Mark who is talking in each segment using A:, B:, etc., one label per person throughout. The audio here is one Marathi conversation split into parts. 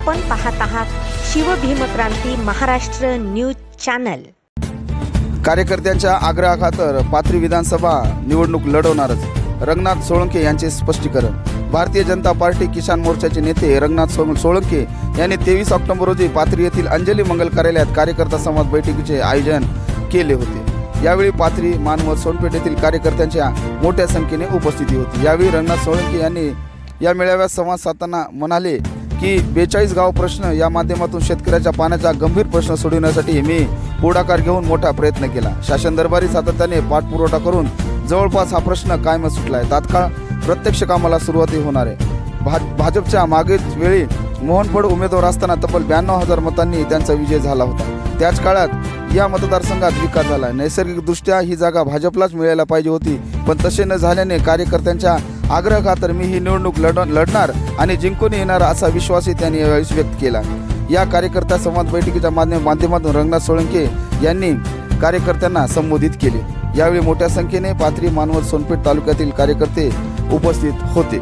A: आपण पाहत आहात शिवभीमक्रांती महाराष्ट्र न्यूज चॅनल।
B: कार्यकर्त्यांच्या आग्रहाखातर पाथरी विधानसभा निवडणूक लढवणारच, रंगनाथ सोळंके यांचे स्पष्टीकरण। भारतीय जनता पार्टी किसान मोर्चाचे नेते रंगनाथ सोळंके यांनी 23 ऑक्टोबर रोजी पाथरी येथील अंजली मंगल कार्यालयात कार्यकर्ता संवाद बैठकीचे आयोजन केले होते। यावेळी पाथरी, मानवत, सोनपेठ येथील कार्यकर्त्यांच्या मोठ्या संख्येने उपस्थिती होती। यावेळी रंगनाथ सोळंके यांनी या मेळाव्यात संवाद साधताना म्हणाले की 42 गाव प्रश्न या माध्यमातून शेतकऱ्याच्या पाण्याचा गंभीर प्रश्न सोडविण्यासाठी मी पुढाकार घेऊन मोठा प्रयत्न केला। शासन दरबारी सातत्याने पाठपुरावा करून जवळपास हा प्रश्न कायमच सुटला आहे। तात्काळ प्रत्यक्ष कामाला सुरुवात होणार आहे। भाजपच्या मागील वेळी मोहनफड उमेदवार असताना तब्बल 92,000 मतांनी त्यांचा विजय झाला होता। त्याच काळात या मतदारसंघात विकास झाला। नैसर्गिकदृष्ट्या ही जागा भाजपलाच मिळायला पाहिजे होती, पण तसे न झाल्याने कार्यकर्त्यांच्या आग्रहाखातर मी ही निवडणूक लढणार आणि जिंकून येणार असा विश्वासही त्यांनी यावेळी व्यक्त केला। या कार्यकर्ता संवाद बैठकीच्या माध्यमातून रंगनाथ सोळंके यांनी कार्यकर्त्यांना संबोधित केले। यावेळी मोठ्या संख्येने पाथरी, मानवत, सोनपेठ तालुक्यातील कार्यकर्ते उपस्थित होते।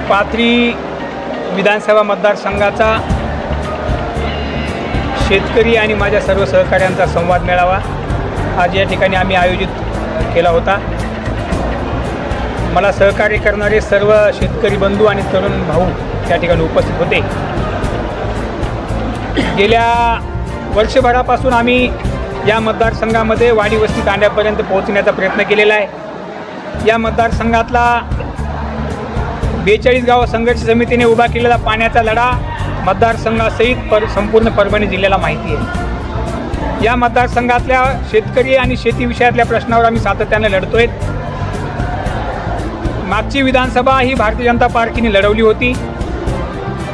C: पाथरी विधानसभा मतदारसंघाचा शेतकरी आणि माझ्या सर्व सहकाऱ्यांचा संवाद मेळावा आज या ठिकाणी आम्ही आयोजित केला होता। मला सहकार्य करणारे सर्व शेतकरी बंधू आणि तरुण भाऊ या ठिकाणी उपस्थित होते। गेल्या वर्षभरापासून आम्ही या मतदारसंघामध्ये वाडी वस्ती तांड्यापर्यंत पोहोचण्याचा प्रयत्न केलेला आहे। या मतदारसंघातला 42 गाव संघर्ष समितीने उभा केलेला पाण्याचा लढा मतदारसंघासहित संपूर्ण परभणी जिल्ह्याला माहिती आहे। या मतदारसंघातल्या शेतकरी आणि शेती विषयातल्या प्रश्नावर आम्ही सातत्याने लढतोय। मागची विधानसभा ही भारतीय जनता पार्टीने लढवली होती।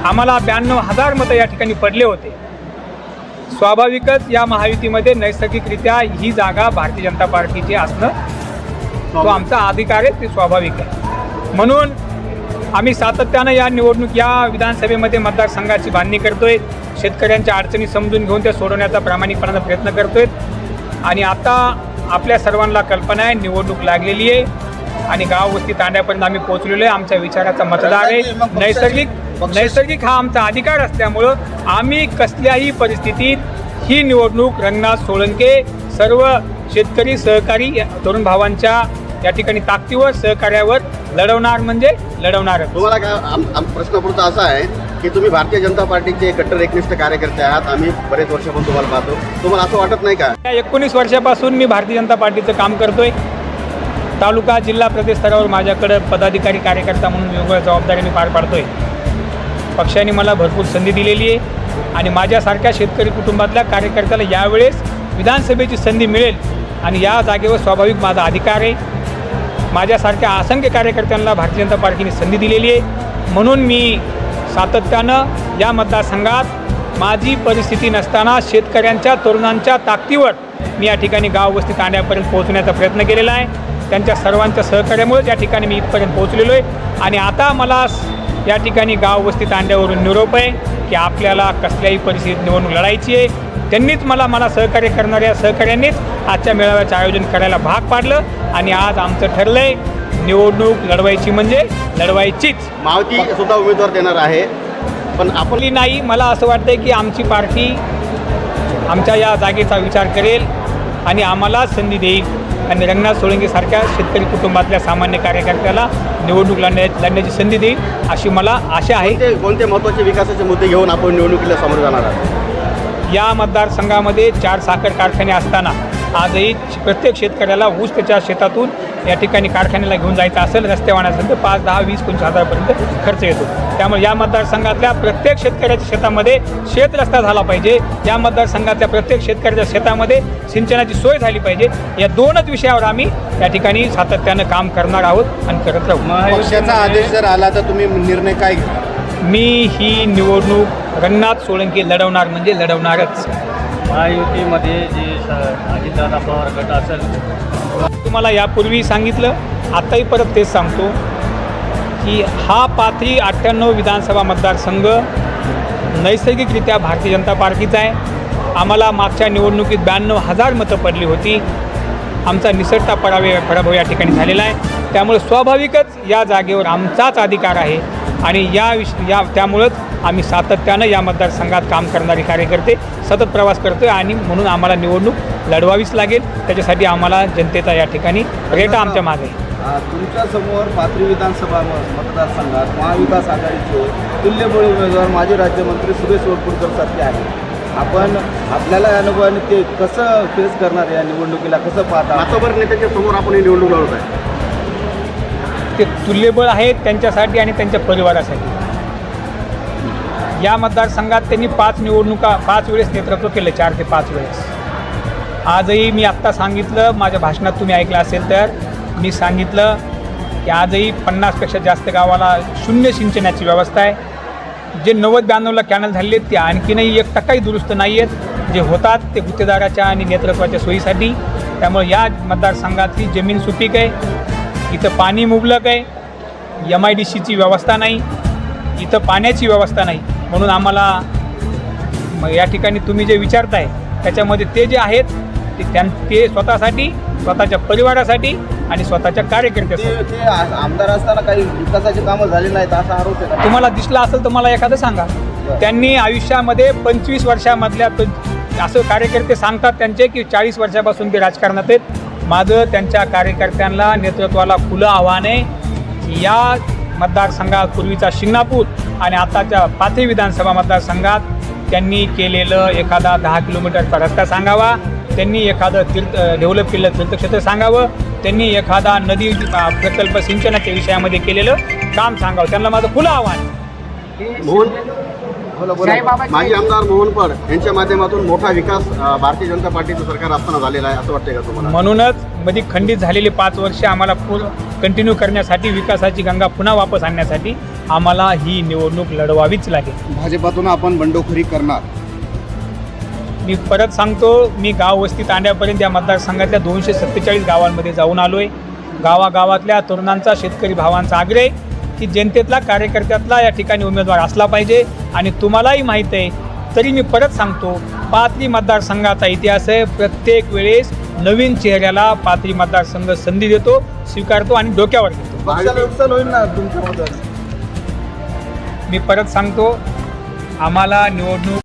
C: आम्हाला 92,000 मतं या ठिकाणी पडले होते। स्वाभाविकच या महायुतीमध्ये नैसर्गिकरित्या ही जागा भारतीय जनता पार्टीची असणं तो आमचा अधिकार आहे, ते स्वाभाविक आहे। म्हणून आम्ही सातत्यानं या विधानसभेमध्ये मतदारसंघाची बांधणी करतोय। शेतकऱ्यांच्या अडचणी समजून घेऊन त्या सोडवण्याचा प्रामाणिकपणाने प्रयत्न करतोय। आणि आता आपल्या सर्वांना कल्पना आहे, निवडणूक लागलेली आहे आणि गाव वस्ती तांड्यापर्यंत आम्ही पोहोचलेलो आहे। आमच्या विचाराचा मतदार आहे। नैसर्गिक हा आमचा अधिकार असल्यामुळं आम्ही कसल्याही परिस्थितीत ही निवडणूक रंगनाथ सोळंके, सर्व शेतकरी, सहकारी, तरुण भावांच्या या ठिकाणी ताकदीवर, सहकार्यावर लढवणार म्हणजे लढवणार।
D: तुम्हाला काय प्रश्न पुढचा असा आहे की तुम्ही भारतीय जनता पार्टीचे कट्टर एकनिष्ठ कार्यकर्ते आहात, आम्ही बरेच वर्षापासून तुम्हाला पाहतो, तुम्हाला असं वाटत नाही का?
C: 19 वर्षापासून मी भारतीय जनता पार्टीचं काम करतोय। तालुका, जिल्हा, प्रदेश स्तरावर माझ्याकडे पदाधिकारी, कार्यकर्ता म्हणून वेगवेगळ्या जबाबदारी मी पार पाडतोय। पक्षाने मला भरपूर संधी दिलेली आहे आणि माझ्यासारख्या शेतकरी कुटुंबातल्या कार्यकर्त्याला यावेळेस विधानसभेची संधी मिळेल आणि या जागेवर स्वाभाविक माझा अधिकार आहे। माझ्यासारख्या असंख्य कार्यकर्त्यांना भारतीय जनता पार्टीने संधी दिलेली आहे। म्हणून मी सातत्यानं या मतदारसंघात माझी परिस्थिती नसताना शेतकऱ्यांच्या, तरुणांच्या ताकदीवर मी या ठिकाणी गाव वस्ती तांड्यापर्यंत पोहोचण्याचा प्रयत्न केलेला आहे। त्यांच्या सर्वांच्या सहकार्यामुळे या ठिकाणी मी इथपर्यंत पोहोचलेलो आहे आणि आता मला या ठिकाणी गाव वस्ती तांड्यावरून निरोप आहे की आपल्याला कसल्याही परिस्थितीत निवडणूक लढायची आहे। त्यांनीच मला सहकार्य करणाऱ्या सहकाऱ्यांनीच आजच्या मेळाव्याचं आयोजन करायला भाग पाडलं आणि आज आमचं ठरलंय निवडणूक लढवायची म्हणजे लढवायचीच।
D: महायुती सुद्धा उमेदवार देणार आहे, पण
C: आपली नाही। मला असं वाटतंय की आमची पार्टी आमच्या या जागेचा विचार करेल आणि आम्हाला संधी देईल आणि रंगनाथ सोळंकेसारख्या शेतकरी कुटुंबातल्या सामान्य कार्यकर्त्याला निवडणूक लढण्याची संधी देईल अशी मला आशा आहे।
D: कोणते महत्त्वाचे विकासाचे मुद्दे घेऊन आपण निवडणुकीला समोर जाणार आहात?
C: या मतदारसंघामध्ये 4 साखर कारखाने असताना आजही प्रत्येक शेतकऱ्याला ऊस त्याच्या शेतातून या ठिकाणी कारखान्याला घेऊन जायचं असेल, रस्त्यावर असेल तर 5, 10, 20, 25 हजारापर्यंत खर्च येतो। त्यामुळे या मतदारसंघातल्या प्रत्येक शेतकऱ्याच्या शेतामध्ये शेत रस्ता झाला पाहिजे। या मतदारसंघातल्या प्रत्येक शेतकऱ्याच्या शेतामध्ये सिंचनाची सोय झाली पाहिजे। या 2च विषयावर आम्ही या ठिकाणी सातत्यानं काम करणार आहोत आणि करत राहू।
D: पक्षाचा आदेश जर आला तर तुम्ही निर्णय काय घेता?
C: मी ही निवडणूक रंगनाथ सोळंके लढवणार म्हणजे लढवणारच।
E: महायुतीमध्ये जे अजितदादा पवार गट असेल,
C: तुम्हाला यापूर्वी सांगितलं, आताही परत तेच सांगतो की हा पाथरी 98 विधानसभा मतदारसंघ नैसर्गिकरित्या भारतीय जनता पार्टीचा आहे। आम्हाला मागच्या निवडणुकीत 92,000 मतं पडली होती। आमचा निसटता पराभव या ठिकाणी झालेला आहे। त्यामुळे स्वाभाविकच या जागेवर आमचाच अधिकार आहे आणि त्यामुळंच आम्ही सातत्यानं या मतदारसंघात काम करणारे कार्यकर्ते सतत प्रवास करतो आहे आणि म्हणून आम्हाला निवडणूक लढवावीच लागेल. त्याच्यासाठी आम्हाला जनतेचा या ठिकाणी रेटा आमच्या मागे आहे.
B: तुमच्या समोर पाथरी विधानसभा मतदारसंघात महाविकास आघाडीचे तुल्यबळ उमेदवार माजी राज्यमंत्री सुरेश वरपुडकर सारखे आहेत. आपण आपल्याला या अनुभवाने ते कसं फेस करणार या निवडणुकीला, कसं पाहता?
D: मातोबर नेत्याच्या समोर आपण ही निवडणूक लढवत आहे.
C: ते तुल्यबळ आहेत त्यांच्यासाठी आणि त्यांच्या परिवारासाठी. या मतदारसंघात त्यांनी 5 वेळेस नेतृत्व केलं, 4 ते 5 वेळेस. आजही मी आत्ता सांगितलं, माझ्या भाषणात तुम्ही ऐकलं असेल तर मी सांगितलं की आजही 50पेक्षा जास्त गावाला शून्य सिंचनाची व्यवस्था आहे. जे 90-92ला कॅनल झालेले आहेत ते आणखीनही 1%ही दुरुस्त नाही आहेत. जे होतात ते गुत्तेदाराच्या आणि नेतृत्वाच्या सोयीसाठी. त्यामुळे या मतदारसंघातली जमीन सुपीक आहे, इथं पाणी मुबलक आहे, MIDCची व्यवस्था नाही, इथं पाण्याची व्यवस्था नाही. म्हणून आम्हाला या ठिकाणी तुम्ही जे विचारताय त्याच्यामध्ये ते जे आहेत ते स्वतःसाठी, स्वतःच्या परिवारासाठी आणि स्वतःच्या कार्यकर्त्यासाठी.
B: ते आमदार असताना काही विकासाची कामं झाली नाहीत असा आरोप आहे का?
C: तुम्हाला दिसला असेल तर मला एखादं सांगा. त्यांनी आयुष्यामध्ये 25 वर्षामधल्या असं कार्यकर्ते सांगतात त्यांचे की 40 वर्षापासून ते राजकारणात आहेत. माझं त्यांच्या कार्यकर्त्यांना नेतृत्वाला खुलं आव्हान आहे. या मतदारसंघात पूर्वीचा शिंगणापूर आणि आताच्या पाथरी विधानसभा मतदारसंघात त्यांनी केलेलं एखादा 10 किलोमीटरचा रस्ता सांगावा, त्यांनी एखादं डेव्हलप केलेलं तीर्थक्षेत्र सांगावं, त्यांनी एखादा नदी प्रकल्प सिंचनाच्या विषयामध्ये केलेलं काम सांगावं. त्यांना माझं खुलं आव्हान आहे.
D: माजी आमदार मोहन पड यांच्या माध्यमातून मोठा विकास भारतीय जनता पार्टीचं सरकार असताना झालेला आहे असं वाटतंय का तुम्हाला?
C: म्हणूनच मध्ये खंडित झालेली 5 वर्षे आम्हाला कंटिन्यू करण्यासाठी, विकासाची गंगा पुन्हा वापस आणण्यासाठी आम्हाला ही निवडणूक लढवावीच लागेल.
B: भाजपातून आपण बंडखोरी करणार?
C: मी परत सांगतो, मी गाव वस्ती तांड्यापर्यंत या मतदारसंघातल्या 247 गावांमध्ये जाऊन आलो आहे. गावागावातल्या तरुणांचा, शेतकरी भावांचा आग्रह आहे की जनतेतला, कार्यकर्त्यातला या ठिकाणी उमेदवार असला पाहिजे. आणि तुम्हालाही माहीत आहे तरी मी परत सांगतो, पाथरी मतदारसंघाचा इतिहास आहे. प्रत्येक वेळेस नवीन चेहऱ्याला पाथरी मतदारसंघ संधी देतो, स्वीकारतो आणि डोक्यावर घेतो.
B: नुकसान होईल ना तुमच्याबद्दल?
C: मी परत सांगतो, आम्हाला निवडणूक